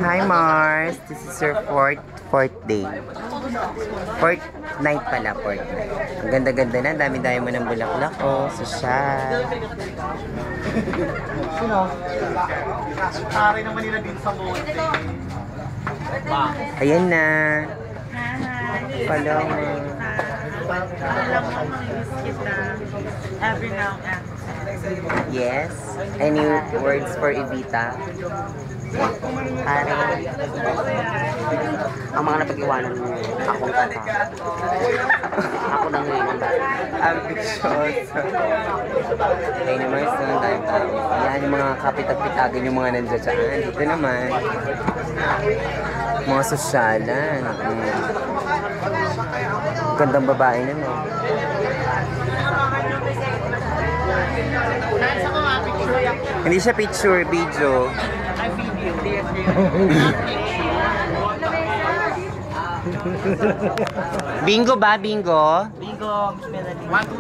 Hi Mars, this is your fourth day. Fourth night pala, fourth night. Ang ganda-ganda na, dami-dami mo ng bulaklak. Oh, sosyal. Pare naman nila din sa monte. Ayan na. Follow mo. Alam mo, mag-skip na every now and then. Yes. Any words for Evita? Pare. Ang mga napag-iwanan mo, akong kata. Ako na ngayon ang bata. Ambitious. Ay naman, saan tayong tao. Yan, yung mga kapitag-pitagan yung mga nandiyan dyan. Dito naman. Mga sosyalan. Gandang babae na, no? Hindi siya picture, video. Bingo ba? Bingo? Bingo, Miss Melanie.